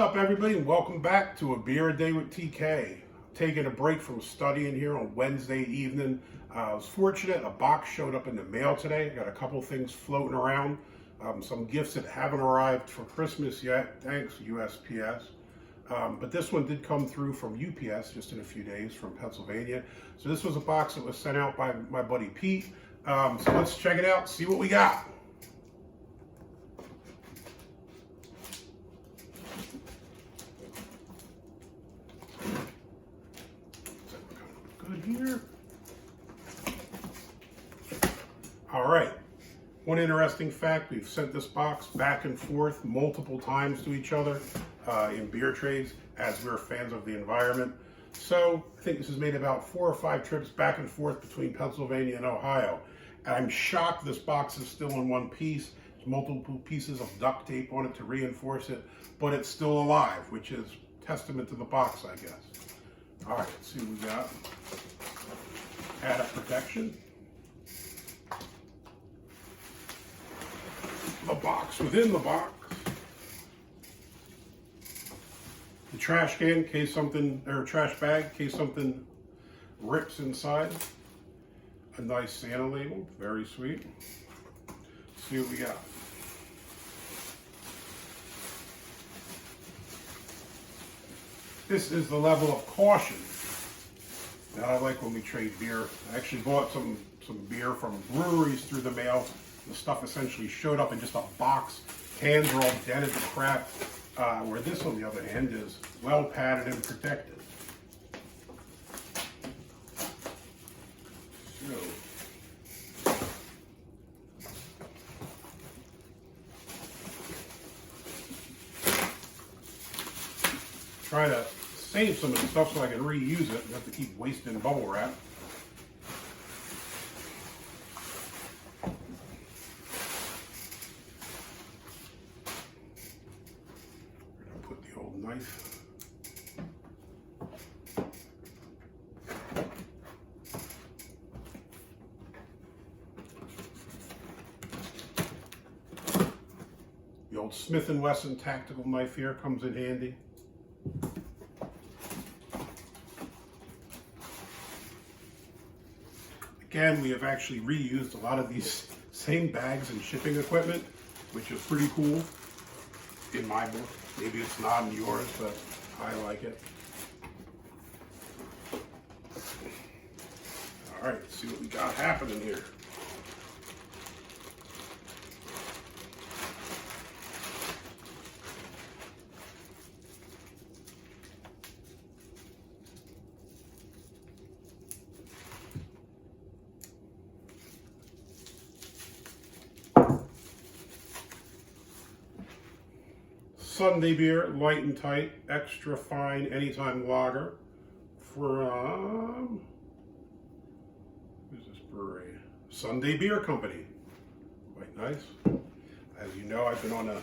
up, everybody, and welcome back to A Beer A Day with TK. Taking a break from studying here on Wednesday evening. I was fortunate, a box showed up in the mail today. Got a couple things floating around. Some gifts that haven't arrived for Christmas yet, thanks USPS. But this one did come through from UPS just in a few days from Pennsylvania. So this was a box that was sent out by my buddy Pete. So let's check it out, see what we got. Good here. All right. One interesting fact, we've sent this box back and forth multiple times to each other in beer trades as we're fans of the environment. So I think this has made about 4 or 5 trips back and forth between Pennsylvania and Ohio. I'm shocked this box is still in one piece. There's multiple pieces of duct tape on it to reinforce it, but it's still alive, which is testament to the box, I guess. All right, let's see what we got. Added protection. A box within the box. The trash can, in case something, or trash bag, in case something rips inside. A nice Santa label, very sweet. Let's see what we got. This is the level of caution that I like when we trade beer. I actually bought some beer from breweries through the mail. The stuff essentially showed up in just a box. Cans are all dented to crap. Where this, on the other hand, is well padded and protected. So, try to save some of the stuff so I can reuse it and have to keep wasting bubble wrap. Put the old knife. The old Smith & Wesson tactical knife here comes in handy. Again, we have actually reused a lot of these same bags and shipping equipment, which is pretty cool in my book. Maybe it's not in yours, but I like it. All right, let's see what we got happening here. Sunday beer, light and tight, extra fine, anytime lager from, who's this brewery? Sunday Beer Company. Quite nice. As you know, I've been on a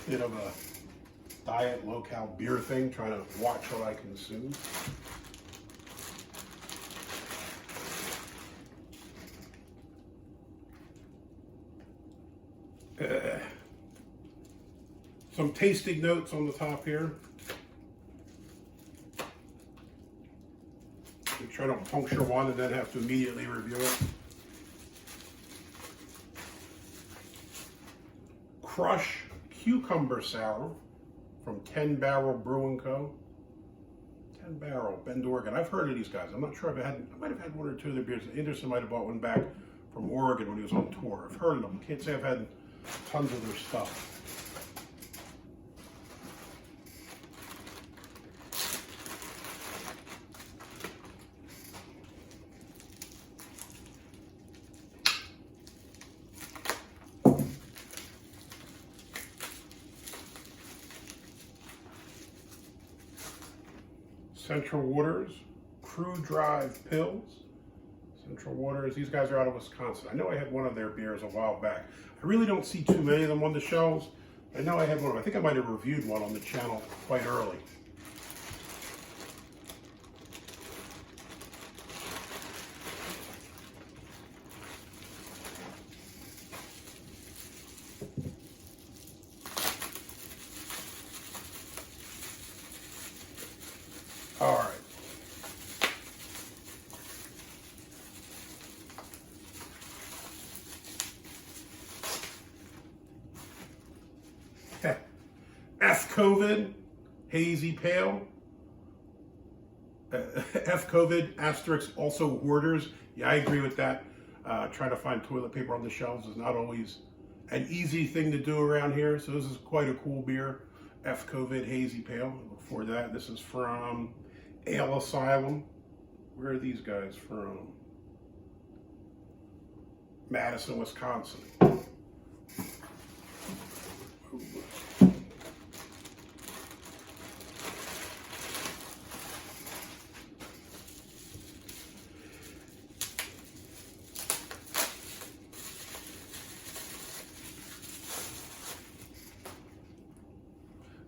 bit of a diet low-cal beer thing, trying to watch what I consume. Some tasting notes on the top here. Make sure I don't puncture one and then have to immediately review it. Crush Cucumber Sour from 10 Barrel Brewing Co. 10 Barrel, Bend, Oregon. I've heard of these guys. I'm not sure if I might have had 1 or 2 of their beers. Anderson might have bought one back from Oregon when he was on tour. I've heard of them. Can't say I've had tons of their stuff. Central Waters, Crew Drive Pills. Central Waters, these guys are out of Wisconsin. I know I had one of their beers a while back. I really don't see too many of them on the shelves. I know I had one. I think I might have reviewed one on the channel quite early. F-COVID, hazy pale. F-COVID, asterisk, also hoarders. Yeah, I agree with that. Trying to find toilet paper on the shelves is not always an easy thing to do around here. So this is quite a cool beer. F-COVID, hazy pale. Before that, this is from Ale Asylum. Where are these guys from? Madison, Wisconsin.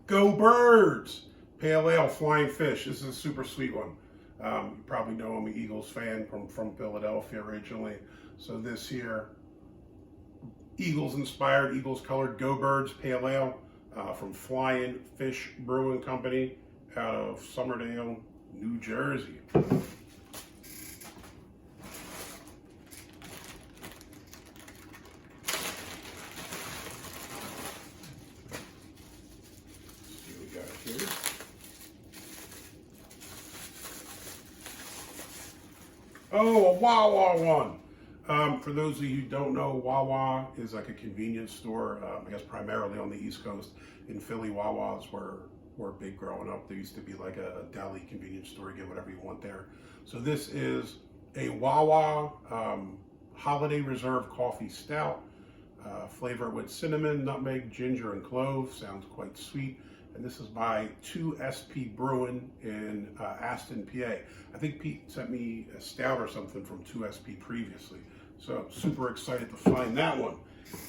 Go Birds! Pale Ale, Flying Fish. This is a super sweet one. You probably know I'm an Eagles fan from Philadelphia originally. So this here, Eagles inspired, Eagles colored Go Birds Pale Ale from Flying Fish Brewing Company out of Somerdale, New Jersey. Oh, a Wawa one. For those of you who don't know, Wawa is like a convenience store, I guess primarily on the East Coast. In Philly, Wawas were big growing up. There used to be like a deli convenience store, you get whatever you want there. So this is a Wawa Holiday Reserve Coffee Stout. Flavor with cinnamon, nutmeg, ginger, and clove. Sounds quite sweet. And this is by 2SP Brewing in Aston, PA. I think Pete sent me a stout or something from 2SP previously. So super excited to find that one.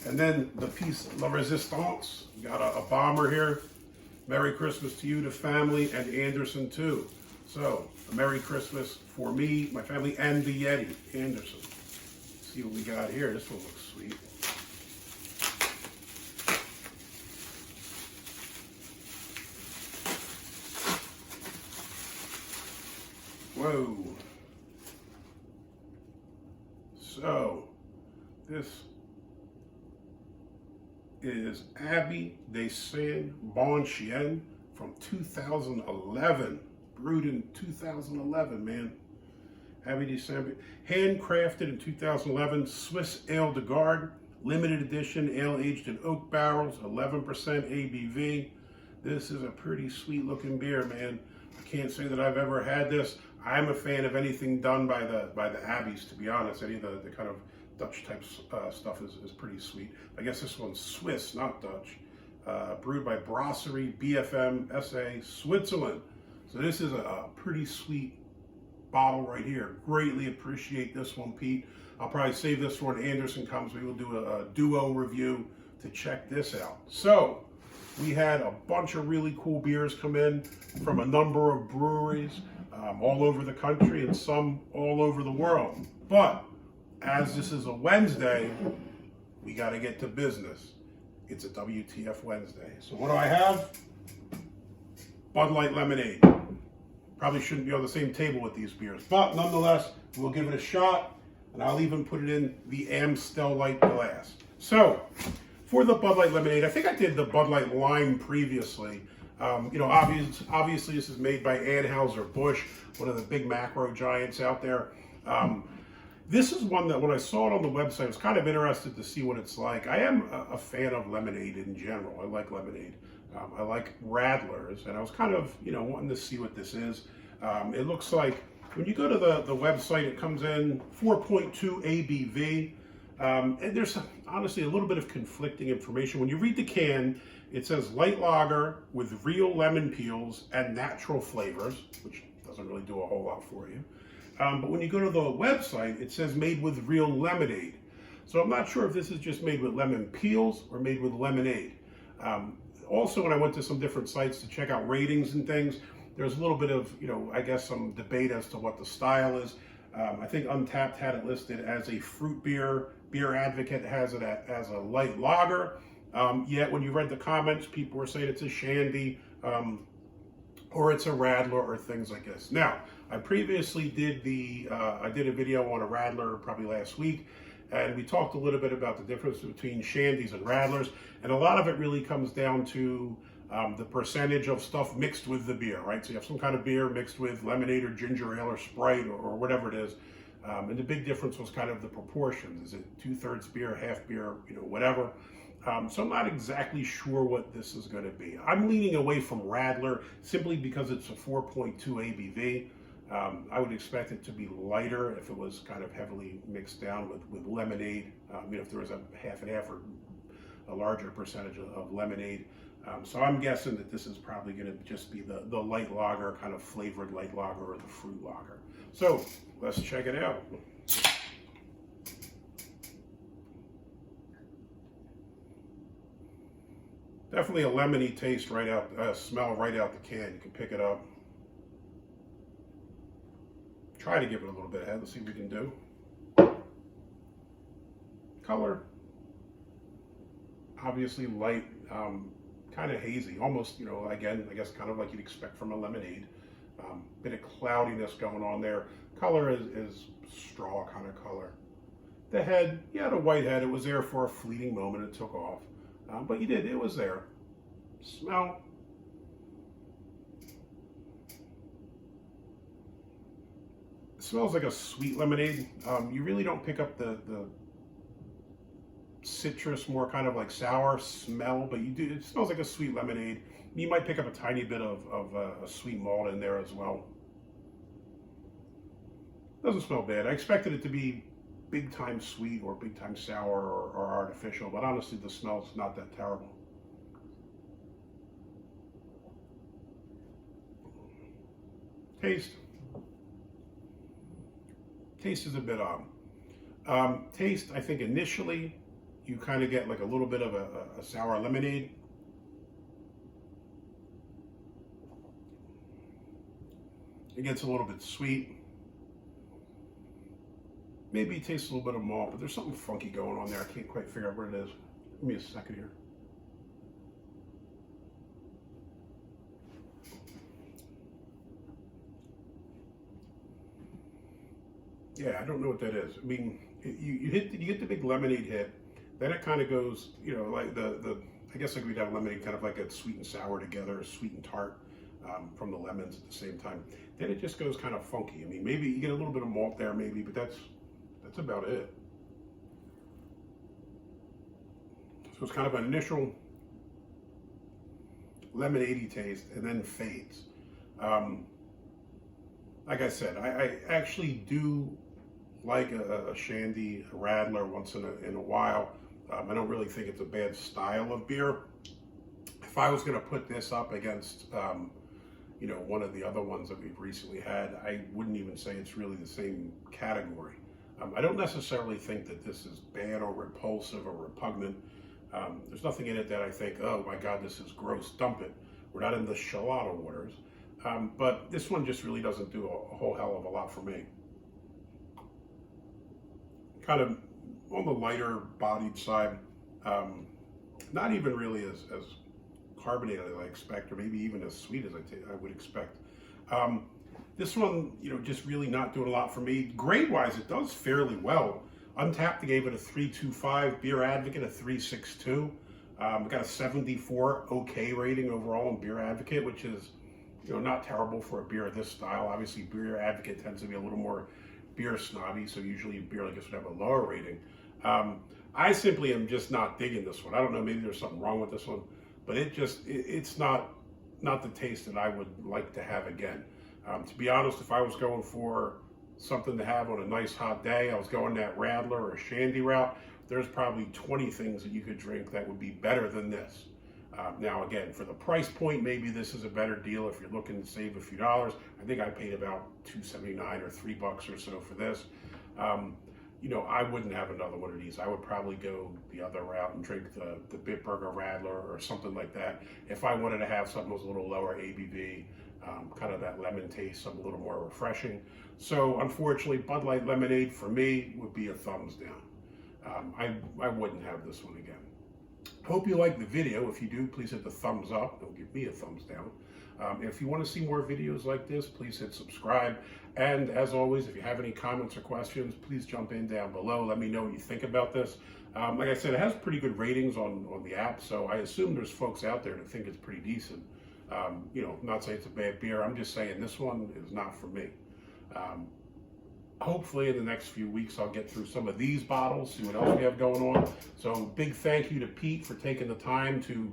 And then the piece La Resistance. We got a bomber here. Merry Christmas to you, the family, and Anderson too. So a Merry Christmas for me, my family, and the Yeti, Anderson. Let's see what we got here. This one looks sweet. Whoa. So, this is ABeerADayWithTK Bon Chien from 2011. Brewed in 2011, man. ABeerADayWithTK. Handcrafted in 2011. Swiss Ale de Garde. Limited edition, ale aged in oak barrels. 11% ABV. This is a pretty sweet looking beer, man. I can't say that I've ever had this. I'm a fan of anything done by the Abbeys, to be honest. Any of the kind of Dutch type stuff is pretty sweet. I guess this one's Swiss, not Dutch. Brewed by Brasserie BFM SA, Switzerland. So this is a pretty sweet bottle right here. Greatly appreciate this one, Pete. I'll probably save this for when Anderson comes. We will do a duo review to check this out. So we had a bunch of really cool beers come in from a number of breweries all over the country and some all over the world. But as this is a Wednesday, we got to get to business. It's a WTF Wednesday. So what do I have? Bud Light Lemonade. Probably shouldn't be on the same table with these beers, but nonetheless, we'll give it a shot, and I'll even put it in the Amstel Light glass. So, for the Bud Light Lemonade, I think I did the Bud Light Lime previously. You know, obviously this is made by Anheuser Busch, one of the big macro giants out there. This is one that when I saw it on the website, I was kind of interested to see what it's like. I am a fan of lemonade in general. I like lemonade. I like Radlers, and I was kind of, you know, wanting to see what this is. It looks like when you go to the website, it comes in 4.2 ABV. And there's honestly a little bit of conflicting information. When you read the can, it says light lager with real lemon peels and natural flavors, which doesn't really do a whole lot for you. But when you go to the website, it says made with real lemonade. So I'm not sure if this is just made with lemon peels or made with lemonade. Also, when I went to some different sites to check out ratings and things, there's a little bit of, you know, I guess some debate as to what the style is. I think Untapped had it listed as a fruit beer. Beer Advocate has it as a light lager. Yet when you read the comments, people were saying it's a Shandy or it's a Radler or things like this. Now, I previously did I did a video on a Radler probably last week, and we talked a little bit about the difference between Shandies and Radlers, and a lot of it really comes down to the percentage of stuff mixed with the beer, right? So you have some kind of beer mixed with lemonade or ginger ale or Sprite or whatever it is. And the big difference was kind of the proportions. Is it 2/3 beer, half beer, whatever. So I'm not exactly sure what this is going to be. I'm leaning away from Radler simply because it's a 4.2 ABV. I would expect it to be lighter if it was kind of heavily mixed down with lemonade. If there was a half and half or a larger percentage of lemonade. So I'm guessing that this is probably going to just be the light lager, kind of flavored light lager or the fruit lager. So let's check it out. Definitely a lemony taste right out, smell right out the can. You can pick it up. Try to give it a little bit of head. Let's see what we can do. Color, obviously light, kind of hazy, almost, again, I guess kind of like you'd expect from a lemonade. Bit of cloudiness going on there. Color is straw kind of color. The head, the white head, it was there for a fleeting moment. It took off. But it was there. Smell. It smells like a sweet lemonade. You really don't pick up the citrus, more kind of like sour smell, but you do. It smells like a sweet lemonade. You might pick up a tiny bit of a sweet malt in there as well. Doesn't smell bad. I expected it to be big time sweet or big time sour or artificial, but honestly the smell's not that terrible. Taste is a bit odd. Taste, I think initially you kind of get like a little bit of a sour lemonade. It gets a little bit sweet. Maybe it tastes a little bit of malt, but there's something funky going on there. I can't quite figure out what it is. Give me a second here. Yeah, I don't know what that is. I mean, you get the big lemonade hit, then it kind of goes, like I guess like we'd have lemonade kind of like a sweet and sour together, sweet and tart from the lemons at the same time. Then it just goes kind of funky. I mean, maybe you get a little bit of malt there, maybe, but that's about it. So it's kind of an initial lemonade-y taste and then fades. Like I said, I actually do like a Shandy, a Radler once in a while. I don't really think it's a bad style of beer. If I was going to put this up against, one of the other ones that we've recently had, I wouldn't even say it's really the same category. I don't necessarily think that this is bad or repulsive or repugnant. There's nothing in it that I think, oh my God, this is gross, dump it. We're not in the Shalata waters. But this one just really doesn't do a whole hell of a lot for me. Kind of on the lighter bodied side, not even really as carbonated as I expect, or maybe even as sweet as I would expect. This one, just really not doing a lot for me. Grade-wise, it does fairly well. Untapped gave it a 3.25, Beer Advocate a 3.62. Got a 74 okay rating overall in Beer Advocate, which is not terrible for a beer of this style. Obviously, Beer Advocate tends to be a little more beer snobby, so usually a beer like this would have a lower rating. I simply am just not digging this one. I don't know, maybe there's something wrong with this one, but it's not the taste that I would like to have again. To be honest, if I was going for something to have on a nice hot day, I was going that Radler or Shandy route, there's probably 20 things that you could drink that would be better than this. Now again, for the price point, maybe this is a better deal if you're looking to save a few dollars. I think I paid about $2.79 or $3 or so for this. I wouldn't have another one of these. I would probably go the other route and drink the Bitburger Radler or something like that. If I wanted to have something that was a little lower ABV, kind of that lemon taste, something a little more refreshing. So unfortunately, Bud Light Lemonade for me would be a thumbs down. I wouldn't have this one again. Hope you liked the video. If you do, please hit the thumbs up. It'll give me a thumbs down. If you want to see more videos like this, please hit subscribe. And as always, if you have any comments or questions, please jump in down below. Let me know what you think about this. Like I said, it has pretty good ratings on the app, so I assume there's folks out there that think it's pretty decent. You know, not saying it's a bad beer. I'm just saying this one is not for me. Hopefully in the next few weeks I'll get through some of these bottles, see what else we have going on. So big thank you to Pete for taking the time to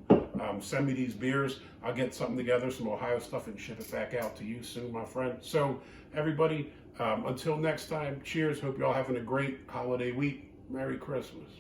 send me these beers. I'll get something together, some Ohio stuff, and ship it back out to you soon, my friend. So everybody, until next time, cheers. Hope you're all having a great holiday week. Merry Christmas.